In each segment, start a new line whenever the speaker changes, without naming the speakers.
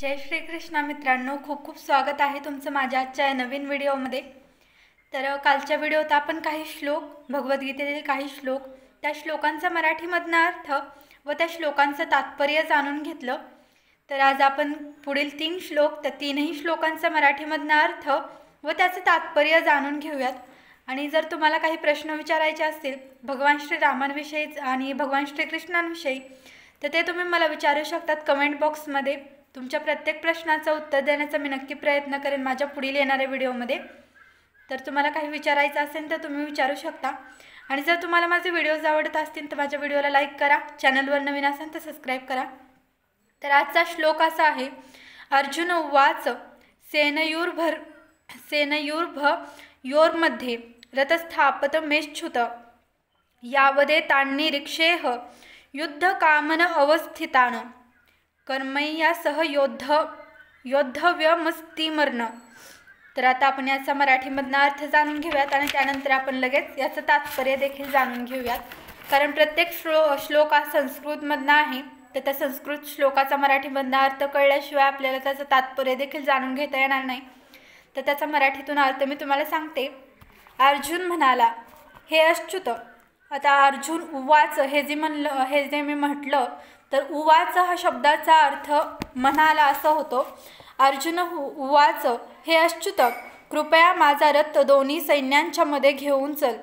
जय श्री कृष्ण मित्रांनो, खूप खूप स्वागत आहे तुमचं माझ्या आजच्या नवीन व्हिडिओमध्ये। तर कालच्या व्हिडिओत आपण काही श्लोक, भगवद्गीतेतील काही श्लोक, त्या श्लोकांचा मराठीमधनं अर्थ व त्या श्लोकांचं तात्पर्य जाणून घेतलं। तर आज आपण पुढील 3 श्लोक, त्या 3ही श्लोकांचा मराठीमधनं अर्थ व त्याचं तात्पर्य जाणून घेऊयात। आणि जर तुम्हाला काही प्रश्न विचारायचे असतील भगवान श्रीरामांविषयी आणि भगवान श्रीकृष्णांविषयी, तर ते तुम्ही मला विचारू शकतात कमेंट बॉक्समध्ये। तुमच्या प्रत्येक प्रश्नाचं उत्तर देण्याचा मी नक्की प्रयत्न करेन माझ्या पुढील येणाऱ्या व्हिडिओमध्ये। तर तुम्हाला काही विचारायचं असेल तर तुम्ही विचारू शकता। आणि जर तुम्हाला माझे व्हिडिओज आवडत असतील तर माझ्या व्हिडिओला लाईक करा, चॅनलवर नवीन असाल तर सबस्क्राईब करा। तर आजचा श्लोक असा आहे, अर्जुन उवाच सेनयोर्मध्ये रथस्थापतमेच्छुत यावदेतान्निरीक्षेह युद्धकामन अवस्थितान् कर्मय्या सह योद्धव्यमस्तिमर्ण। तर आता आपण याचा मराठीमधला अर्थ जाणून घेऊयात आणि त्यानंतर आपण लगेच याचं तात्पर्य देखील जाणून घेऊयात। कारण प्रत्येक श्लोक हा संस्कृतमधला आहे, तर त्या संस्कृत श्लोकाचा मराठीमधला अर्थ कळल्याशिवाय आपल्याला त्याचं तात्पर्य देखील जाणून घेता येणार नाही। तर त्याचा मराठीतून अर्थ मी तुम्हाला सांगते। अर्जुन म्हणाला, हे अच्युत। आता अर्जुन उवाच हे जे मी म्हटलं, तर उवाच हा शब्दाचा अर्थ म्हणाला असं होतो। अर्जुन उवाच हे अच्युत, कृपया माझा रथ दोन्ही सैन्यांच्या मध्ये घेऊन चल।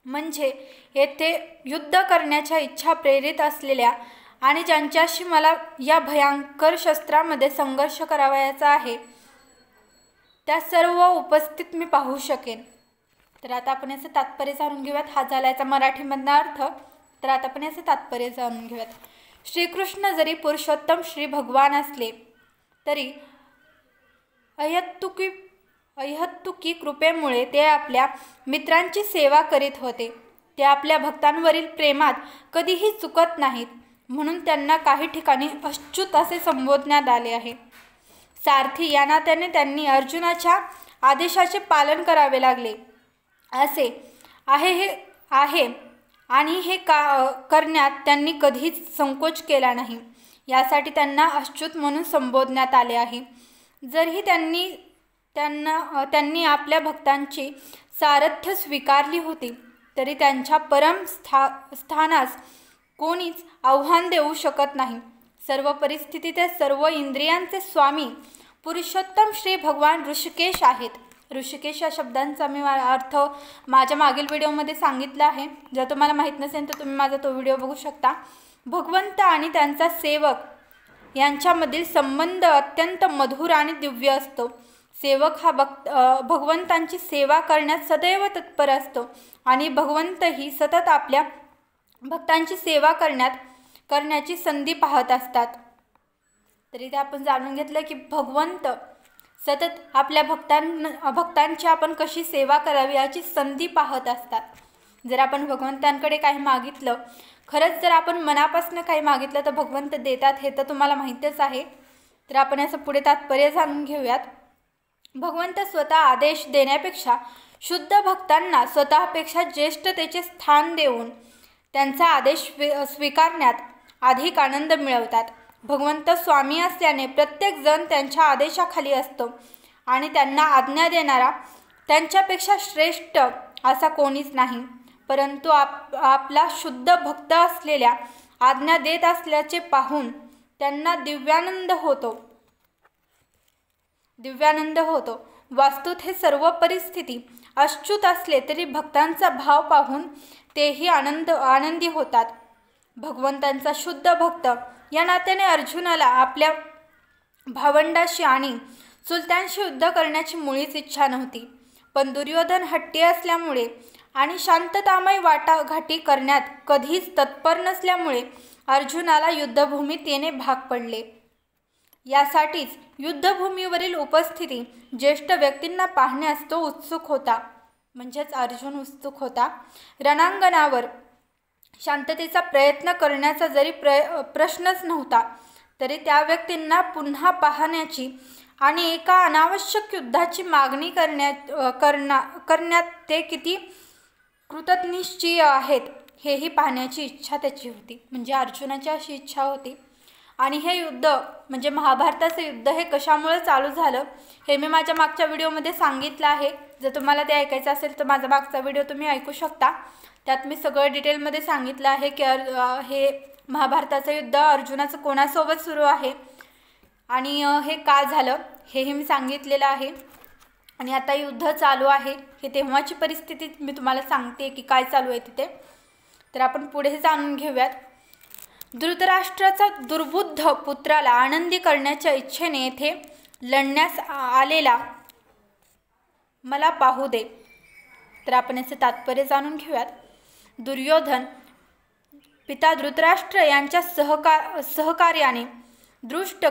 म्हणजे येथे युद्ध करण्याच्या इच्छा प्रेरित असलेल्या आणि ज्यांच्याशी मला या भयंकर शस्त्रामध्ये संघर्ष करावयाचा आहे त्या सर्व उपस्थित मी पाहू शकेन। तर आता आपण याचं तात्पर्य जाणून घेऊयात। हा झाला याचा मराठीमधला अर्थ। तर आता आपण याचं तात्पर्य जाणून घेऊयात। श्रीकृष्ण जरी पुरुषोत्तम श्री भगवान असले तरी अहत्तुकी कृपेमुळे ते आपल्या मित्रांची सेवा करीत होते। ते आपल्या भक्तांवरील प्रेमात कधीही चुकत नाहीत, म्हणून त्यांना काही ठिकाणी अच्युत असे संबोधण्यात आले आहे। सारथी या नात्याने त्यांनी अर्जुनाच्या आदेशाचे पालन करावे लागले असे आहे आणि हे करण्यात त्यांनी कधीच संकोच केला नाही। यासाठी त्यांना अच्युत म्हणून संबोधण्यात आले आहे। जरही त्यांनी आपल्या भक्तांची सारथ्य स्वीकारली होती तरी त्यांच्या परम स्थानास कोणीच आव्हान देऊ शकत नाही। सर्व परिस्थितीत सर्व इंद्रियांचे स्वामी पुरुषोत्तम श्री भगवान ऋषिकेश आहेत। ऋषिकेश या शब्दांचा मी अर्थ माझ्या मागील व्हिडिओमध्ये सांगितला आहे। जर तुम्हाला माहीत नसेल तर तुम्ही माझा तो व्हिडिओ बघू शकता। भगवंत आणि त्यांचा सेवक यांच्यामधील संबंध अत्यंत मधुर आणि दिव्य असतो। सेवक हा भगवंतांची सेवा करण्यात सदैव तत्पर असतो आणि भगवंतही सतत आपल्या भक्तांची सेवा करण्याची संधी पाहत असतात। तरी ते आपण जाणून घेतलं की भगवंत सतत आपल्या भक्तांची आपण कशी सेवा करावी याची संधी पाहत असतात। जर आपण भगवंतांकडे काही मागितलं, खरंच जर आपण मनापासून काही मागितलं तर भगवंत देतात, हे तर तुम्हाला माहीतच आहे। तर आपण याचं पुढे तात्पर्य जाणून घेऊयात। भगवंत स्वतः आदेश देण्यापेक्षा शुद्ध भक्तांना स्वतःपेक्षा ज्येष्ठतेचे स्थान देऊन त्यांचा आदेश स्वीकारण्यात अधिक आनंद मिळवतात। भगवंत स्वामी असल्याने प्रत्येक जण त्यांच्या आदेशाखाली असतो आणि त्यांना आज्ञा देणारा त्यांच्यापेक्षा श्रेष्ठ असा कोणीच नाही। परंतु आपला शुद्ध भक्त असलेल्या आज्ञा देत असल्याचे पाहून त्यांना दिव्यानंद होतो। वास्तुत हे सर्व परिस्थिती अच्युत असले तरी भक्तांचा भाव पाहून तेही आनंदी होतात। भगवंतांचा शुद्ध भक्त या नात्याने अर्जुनाला आपल्या भावंडाशी आणि चुलत्यांशी युद्ध करण्याची मुळीच इच्छा नव्हती। पण दुर्योधन हट्टी असल्यामुळे आणि शांततामय वाटाघाटी करण्यात कधीच तत्पर नसल्यामुळे अर्जुनाला युद्धभूमीत येणे भाग पडले। यासाठीच युद्धभूमीवरील उपस्थिती ज्येष्ठ व्यक्तींना पाहण्यास तो उत्सुक होता। म्हणजेच अर्जुन उत्सुक होता। रणांगणावर शांततेचा प्रयत्न करण्याचा जरी प्रश्नच नव्हता, तरी त्या व्यक्तींना पुन्हा पाहण्याची आणि एका अनावश्यक युद्धाची मागणी करण्यात ते किती कृतनिश्चयी आहेत हेही पाहण्याची इच्छा त्याची होती। म्हणजे अर्जुनाची अशी इच्छा होती आणि हे युद्ध म्हणजे महाभारताचं युद्ध हे कशामुळे चालू झालं हे मी माझ्या मागच्या व्हिडिओमध्ये सांगितलं आहे. जर तुम्हाला ते ऐकायचं असेल तर माझा मागचा व्हिडिओ तुम्ही ऐकू शकता. त्यात मी सगळं डिटेलमध्ये सांगितलं आहे की हे महाभारताचं युद्ध अर्जुनाचं कोणासोबत सुरू आहे आणि हे का झालं हेही मी सांगितलेलं आहे. आणि आता युद्ध चालू आहे हे तेव्हाची परिस्थिती मी तुम्हाला सांगते की काय चालू आहे तिथे. तर आपण पुढे जाणून घेऊयात. धृतराष्ट्राचा दुर्बुद्ध पुत्राला आनंदी करण्याच्या इच्छेने येथे लढण्यास आलेला मला पाहू दे. तर आपण याचे तात्पर्य जाणून घेऊयात. दुर्योधन पिता धृतराष्ट्र यांच्या सहकार्याने दृष्ट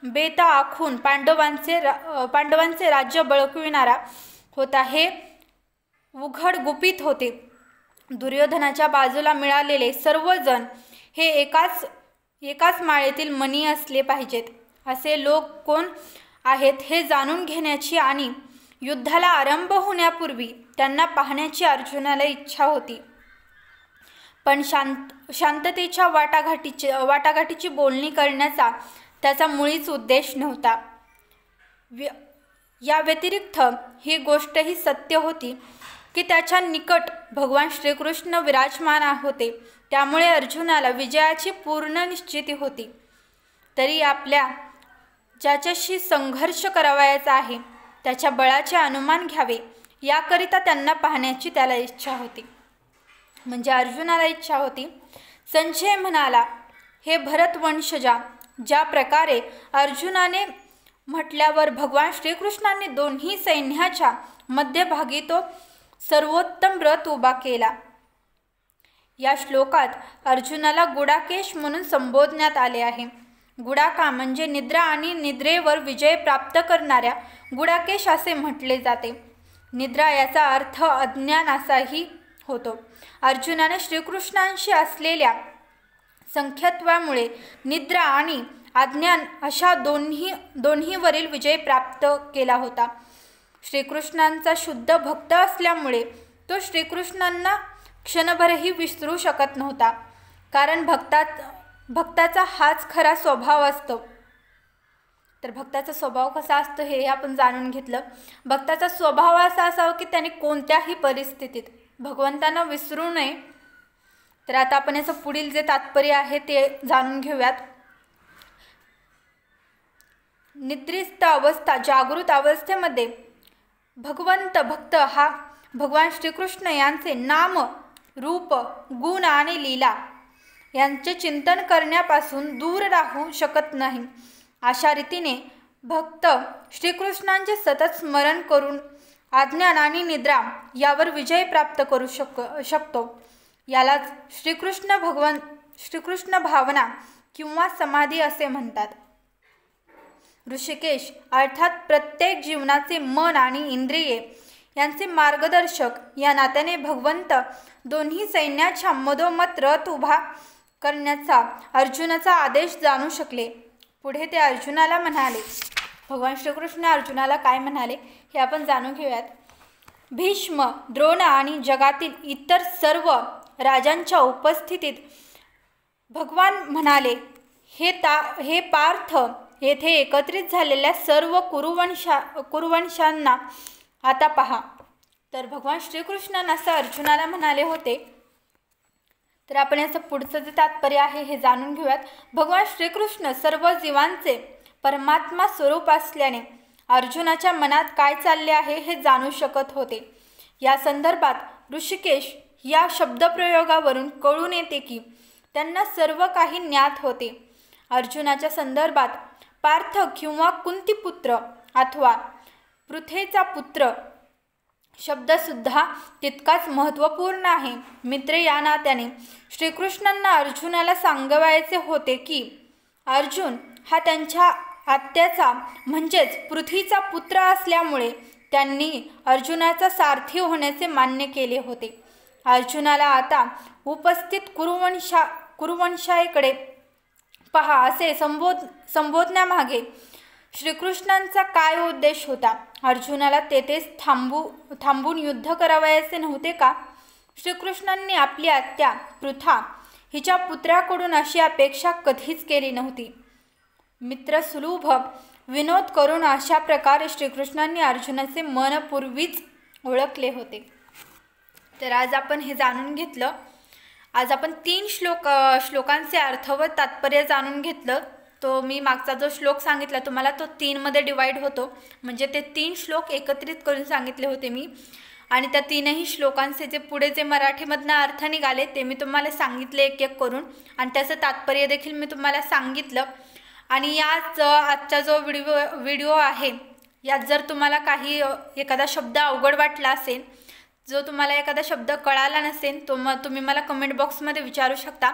बेता आखून पांडवांचे राज्य बळकविणारा होता हे उघड गुपित होते. दुर्योधनाच्या बाजूला मिळालेले सर्वजण हे एकाच माळेतील मणी असले पाहिजेत असे लोक कोण आहेत हे जाणून घेण्याची आणि युद्धाला आरंभ होण्यापूर्वी त्यांना पाहण्याची अर्जुनाला इच्छा होती. पण शांततेच्या वाटाघाटीची बोलणी करण्याचा त्याचा मुळीच उद्देश नव्हता. या व्यतिरिक्त ही गोष्टही सत्य होती की त्याच्या निकट भगवान श्रीकृष्ण विराजमान होते. त्यामुळे अर्जुनाला विजयाची पूर्ण निश्चिती होती. तरी आपल्या ज्याच्याशी संघर्ष करावयाचा आहे त्याच्या बळाचे अनुमान घ्यावे याकरिता त्यांना पाहण्याची त्याला इच्छा होती. म्हणजे अर्जुनाला इच्छा होती. संजय म्हणाला, हे भरतवंशजा, ज्या प्रकारे अर्जुनाने म्हटल्यावर भगवान श्रीकृष्णाने दोन्ही सैन्याच्या मध्यभागी तो सर्वोत्तम रथ उभा केला. या श्लोकात अर्जुनाला गुडाकेश म्हणून संबोधण्यात आले आहे. गुडाका म्हणजे निद्रा आणि निद्रेवर विजय प्राप्त करणाऱ्या गुडाकेश असे म्हटले जाते. निद्रा याचा अर्थ अज्ञान असाही होतो. अर्जुनाने श्रीकृष्णांशी असलेल्या संख्यत्वामुळे निद्रा आणि अज्ञान अशा दोन्हीवरील विजय प्राप्त केला होता. श्रीकृष्णांचा शुद्ध भक्त असल्यामुळे तो श्रीकृष्णांना क्षणभरही विसरू शकत नव्हता. कारण भक्ताचा हाच खरा स्वभाव असतो. तर भक्ताचा स्वभाव कसा असतो हे आपण जाणून घेतलं. भक्ताचा स्वभाव असा असावा की त्याने कोणत्याही परिस्थितीत भगवंतांना विसरू नये. तर आता आपण याचं पुढील जे तात्पर्य आहे ते जाणून घेऊयात. निद्रिस्त अवस्था जागृत अवस्थेमध्ये भक्त हा भगवान श्रीकृष्ण यांचे नाम, रूप, गुण आणि लीला यांचे चिंतन करण्यापासून दूर राहू शकत नाही. अशा रीतीने भक्त श्रीकृष्णांचे सतत स्मरण करून अज्ञान आणि निद्रा यावर विजय प्राप्त करू शकतो. यालाच श्रीकृष्ण भावना किंवा समाधी असे म्हणतात. ऋषिकेश अर्थात प्रत्येक जीवनाचे मन आणि इंद्रिये यांचे मार्गदर्शक या नात्याने भगवंत दोन्ही सैन्याच्या मधोमध रथ उभा करण्याचा अर्जुनाचा आदेश जाणू शकले. पुढे ते अर्जुनाला म्हणाले. भगवान श्रीकृष्ण अर्जुनाला काय म्हणाले हे आपण जाणून घेऊयात. भीष्म, द्रोण आणि जगातील इतर सर्व राजांच्या उपस्थितीत भगवान म्हणाले, हे पार्थ, येथे एकत्रित झालेल्या सर्व कुरुवंशांना आता पहा. तर भगवान श्रीकृष्णांना असं अर्जुनाला म्हणाले होते. तर आपण याचं पुढचं जे तात्पर्य आहे हे जाणून घेऊयात. भगवान श्रीकृष्ण सर्व जीवांचे परमात्मा स्वरूप असल्याने अर्जुनाच्या मनात काय चालले आहे हे जाणू शकत होते. या संदर्भात ऋषिकेश या शब्दप्रयोगावरून कळून येते की त्यांना सर्व काही ज्ञात होते. अर्जुनाच्या संदर्भात पार्थ किंवा कुंतीपुत्र अथवा पृथेचा पुत्र शब्दसुद्धा तितकाच महत्त्वपूर्ण आहे. मित्र या नात्याने श्रीकृष्णांना अर्जुनाला सांगवायचे होते की अर्जुन हा त्यांच्या आत्याचा म्हणजेच पृथ्वीचा पुत्र असल्यामुळे त्यांनी अर्जुनाचा सारथी होण्याचे मान्य केले होते. अर्जुनाला आता उपस्थित कुरुवंशाकडे पहा असे संबोधण्यामागे श्रीकृष्णांचा काय उद्देश होता. अर्जुनाला तेथेच थांबून युद्ध करावयाचे नव्हते का? श्रीकृष्णांनी आपली आत्या पृथा हिच्या पुत्राकडून अशी अपेक्षा कधीच केली नव्हती. मित्रसुलभ विनोद करून अशा प्रकारे श्रीकृष्णांनी अर्जुनाचे मन पूर्वीच ओळखले होते. तर आज आपण हे जाणून घेतलं. आज आपण 3 श्लोकांचे अर्थ व तात्पर्य जाणून घेतलं. तो मी मागचा जो श्लोक सांगितला तुम्हाला तो 3 मध्ये डिवाइड होतो, म्हणजे ते 3 श्लोक एकत्रित करून सांगितले होते मी. आणि त्या 3ही श्लोकांचे जे पुढे जे मराठीमधनं अर्थ निघाले ते मी तुम्हाला सांगितले एक एक करून, आणि त्याचं तात्पर्य देखील मी तुम्हाला सांगितलं. आणि आजचा जो व्हिडिओ आहे यात जर तुम्हाला काही एखादा शब्द अवघड वाटला असेल, जो तुम्हाला एखादा शब्द कळाला नसेल, तो तुम्ही मला कमेंट बॉक्समध्ये विचारू शकता.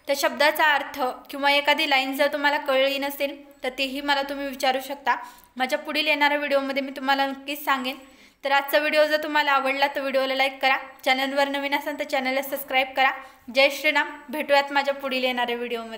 त्या शब्दाचा अर्थ किंवा एखादी लाईन जर तुम्हाला कळली नसेल तर तेही मला तुम्ही विचारू शकता. माझ्या पुढील येणाऱ्या व्हिडिओमध्ये मी तुम्हाला नक्कीच सांगेन. तर आजचा व्हिडिओ जर तुम्हाला आवडला तर व्हिडिओला लाईक करा. चॅनलवर नवीन असाल तर चॅनलला सबस्क्राईब करा. जय श्रीराम. भेटूयात माझ्या पुढील येणाऱ्या व्हिडिओमध्ये.